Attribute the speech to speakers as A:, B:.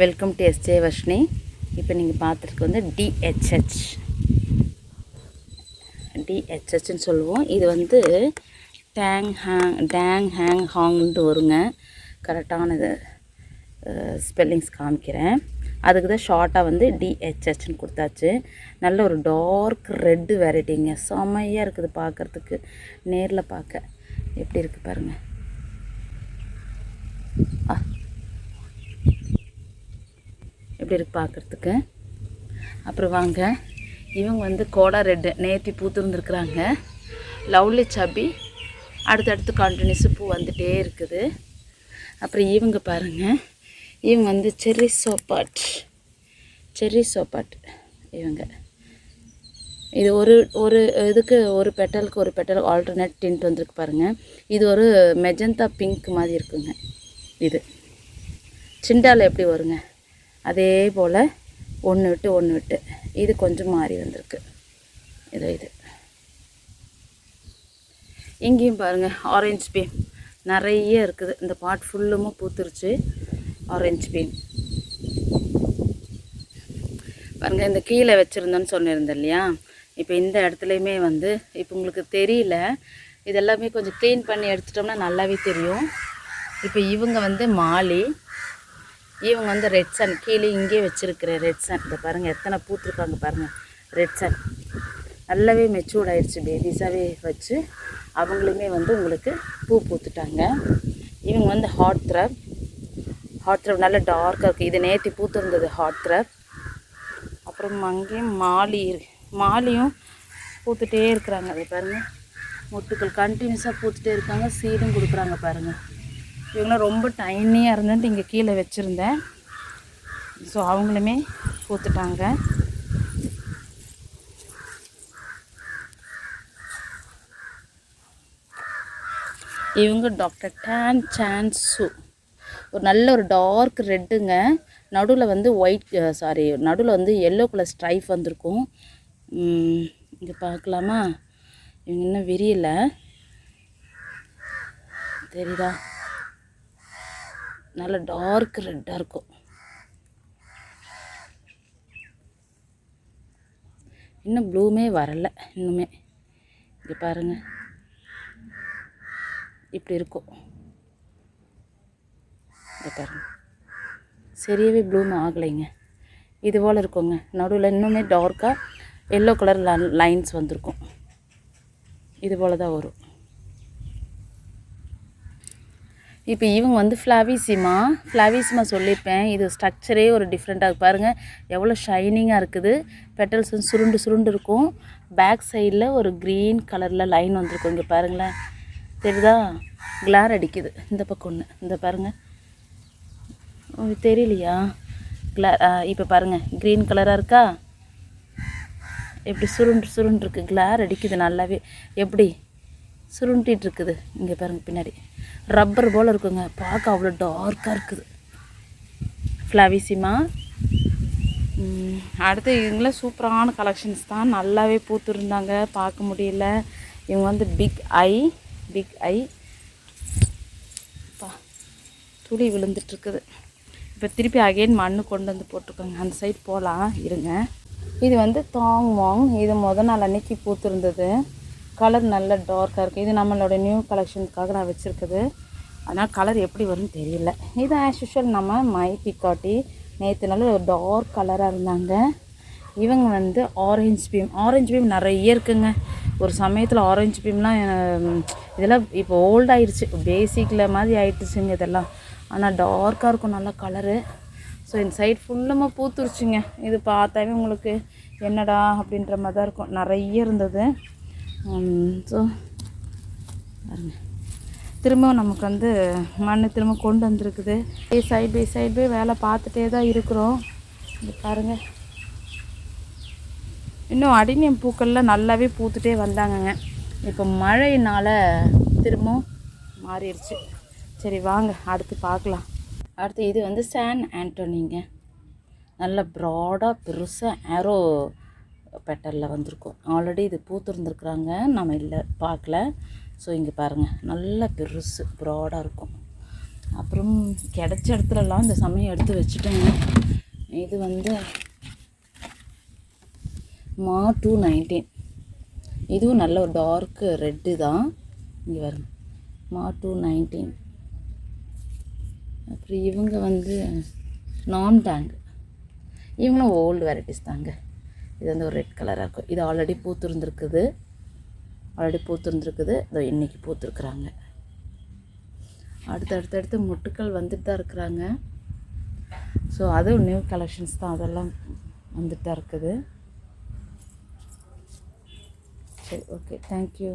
A: Welcome to SJ Varshini. இப்போ நீங்கள் பார்த்துருக்கு வந்து டிஹெச்ஹெச்னு சொல்லுவோம். இது வந்து டேங் ஹேங் ஹாங்ன்ட்டு வருங்க. கரெக்டானது ஸ்பெல்லிங்ஸ் காமிக்கிறேன். அதுக்கு தான் ஷார்ட்டாக வந்து டிஹெச்ஹெச்னு கொடுத்தாச்சு. நல்ல ஒரு டார்க் ரெட்டு வெரைட்டிங்க. செம்மையாக இருக்குது பார்க்குறதுக்கு. நேரில் பார்க்க எப்படி இருக்குது பாருங்கள். எப்படி இருக்குது பார்க்குறதுக்கு. அப்புறம் வாங்க, இவங்க வந்து கோடா ரெட்டு நேர்த்தி பூத்துருந்துருக்குறாங்க. லவ்லி சப்பி அடுத்தடுத்து கண்டினியூஸு பூ வந்துகிட்டே இருக்குது. அப்புறம் இவங்க பாருங்கள், இவங்க வந்து செர்ரி சோப்பாட் இவங்க. இது ஒரு இதுக்கு ஒரு பெட்டல் ஆல்டர்னேட் டிண்ட் வந்துருக்கு பாருங்கள். இது ஒரு மெஜந்தா பிங்க் மாதிரி இருக்குங்க. இது சிண்டால் எப்படி வருங்க அதே போல் ஒன்று விட்டு இது கொஞ்சம் மாறி வந்திருக்கு. இது இங்கேயும் பாருங்கள், ஆரஞ்சு பீம் நிறைய இருக்குது. இந்த பாட் ஃபுல்லுமாக பூத்துருச்சு ஆரஞ்சு பீம் பாருங்கள். இந்த கீழே வச்சுருந்தோன்னு சொன்னிருந்தேன் இல்லையா, இப்போ இந்த இடத்துலையுமே வந்து இப்போ உங்களுக்கு தெரியல, இதெல்லாமே கொஞ்சம் க்ளீன் பண்ணி எடுத்துட்டோம்னா நல்லாவே தெரியும். இப்போ இவங்க வந்து மாலி, இவங்க வந்து ரெட் சன். கீழே இங்கே வச்சுருக்கிற ரெட் சன் இதை பாருங்கள், எத்தனை பூத்துருக்காங்க பாருங்கள். ரெட் சன் நல்லாவே மெச்சூர்ட் ஆகிடுச்சு. பேபிஸாகவே வச்சு அவங்களுமே வந்து உங்களுக்கு பூ பூத்துட்டாங்க. இவங்க வந்து ஹாட் த்ரப் நல்லா டார்க்காக இருக்குது. இது நேற்று பூத்துருந்தது ஹாட் த்ரப். அப்புறம் அங்கேயும் மாலியும் பூத்துட்டே இருக்கிறாங்க. அதை பாருங்கள், மொட்டுக்கள் கண்டினியூஸாக பூத்துட்டே இருக்காங்க. சீடும் கொடுக்குறாங்க பாருங்கள். இவங்களாம் ரொம்ப டைனியாக இருந்துட்டு இங்கே கீழே வச்சுருந்தேன். ஸோ அவங்களுமே பூத்துட்டாங்க. இவங்க டாக்டர் டேன் சான்சு, ஒரு நல்ல ஒரு டார்க் ரெட்டுங்க. நடுவில் வந்து நடுவில் வந்து எல்லோ கலர் ஸ்ட்ரைப் வந்திருக்கும். இங்கே பார்க்கலாமா, இவங்க இன்னும் விரியலை தெரியுதா. நல்ல டார்க் ரெட்டாக இருக்கும். இன்னும் ப்ளூமே வரலை இன்னுமே. இங்கே பாருங்கள் இப்படி இருக்கும். இங்கே பாருங்கள், சரியாகவே ப்ளூம் ஆகலைங்க. இது போல் இருக்குங்க. நடுவில் இன்னுமே டார்க்காக எல்லோ கலர் லைன்ஸ் வந்திருக்கும். இது போல் தான் வரும். இப்போ இவங்க வந்து ஃப்ளாவிசிமா சொல்லியிருப்பேன். இது ஸ்ட்ரக்சரே ஒரு டிஃப்ரெண்ட்டாக பாருங்கள், எவ்வளோ ஷைனிங்காக இருக்குது. பெட்டல்ஸ் வந்து சுருண்டு இருக்கும். பேக் சைடில் ஒரு க்ரீன் கலரில் லைன் வந்திருக்கும். இங்கே பாருங்களேன், தெரியுதா, கிளார் அடிக்குது. இந்த பக்கம் ஒன்று, இந்த பாருங்கள், உங்களுக்கு தெரியலையா கிளார். இப்போ பாருங்கள், க்ரீன் கலராக இருக்கா, எப்படி சுருண்டு இருக்குது. கிளார் அடிக்குது நல்லாவே, எப்படி சுருண்டிட்டு இருக்குது. இங்கே பாருங்கள், பின்னாடி ரப்பர் போல் இருக்குங்க. பார்க்க அவ்வளோ டார்க்காக இருக்குது ஃப்ளாவிசிமா. அடுத்து இவங்கள சூப்பரான கலெக்ஷன்ஸ் தான். நல்லாவே பூத்துருந்தாங்க, பார்க்க முடியல. இவங்க வந்து பிக் ஐ துளி விழுந்துட்டுருக்குது. இப்போ திருப்பி அகைன் மண்ணு கொண்டு வந்து போட்டிருக்காங்க. அந்த சைடு போகலாம் இருங்க. இது வந்து தாங் வாங். இது நாள் அன்னைக்கு பூத்துருந்தது. கலர் நல்ல டார்க்காக இருக்குது. இது நம்மளோட நியூ கலெக்ஷனுக்காக நான் வச்சுருக்குது. அதனால் கலர் எப்படி வரும்னு தெரியல. இது ஆஸ் யூஷுவல் நம்ம மை பிகாட்டி நேற்று நல்ல ஒரு டார்க் கலராக இருந்தாங்க. இவங்க வந்து ஆரஞ்சு பீம் நிறைய இருக்குங்க. ஒரு சமயத்தில் ஆரஞ்சு பீம்லாம் இதெல்லாம் இப்போ ஓல்டாகிடுச்சு, பேசிக்கில் மாதிரி ஆகிடுச்சுங்க இதெல்லாம். ஆனால் டார்க்காக இருக்கும் நல்ல கலரு. ஸோ இந்த சைடு ஃபுல்லுமாக பூத்துருச்சுங்க. இது பார்த்தாவே உங்களுக்கு என்னடா அப்படின்ற மாதிரி தான் இருக்கும். நிறைய இருந்தது. ஸோ திரும்பவும் நமக்கு வந்து மண் திரும்ப கொண்டு வந்திருக்குது. சைட் பை வேலை பார்த்துட்டே தான் இருக்கிறோம். இது பாருங்கள், இன்னும் அடினியம் பூக்கள்லாம் நல்லாவே பூத்துட்டே வந்தாங்கங்க. இப்போ மழையினால் திரும்பவும் மாறிடுச்சு. சரி வாங்க அடுத்து பார்க்கலாம். அடுத்து இது வந்து சான் ஆண்டோனிங்க. நல்ல ப்ராடாக பெருசாக ஆரோ பெட்டலில் வந்திருக்கும். ஆல்ரெடி இது பூத்துருந்துருக்குறாங்க, நம்ம இல்லை பார்க்கல. ஸோ இங்கே பாருங்கள், நல்ல பெருசு ப்ராடாக இருக்கும். அப்புறம் கிடைச்ச இடத்துலலாம் இந்த சமயம் எடுத்து வச்சுட்டேங்க. இது வந்து மா 219. இதுவும் நல்ல ஒரு டார்க் ரெட்டு தான். இங்கே வரும் மா 219. அப்புறம் இவங்க வந்து நான் டேங். இவங்களும் ஓல்டு வெரைட்டிஸ் தாங்க. இது வந்து ஒரு ரெட் கலராக இருக்கும். இது ஆல்ரெடி பூத்துருந்துருக்குது. இதோ இன்றைக்கி பூத்துருக்குறாங்க. அடுத்தடுத்து மொட்டுக்கள் வந்துட்டு தான் இருக்கிறாங்க. ஸோ அதுவும் நியூ கலெக்ஷன்ஸ் தான், அதெல்லாம் வந்துட்டு தான் இருக்குது. சரி, ஓகே, தேங்க்யூ.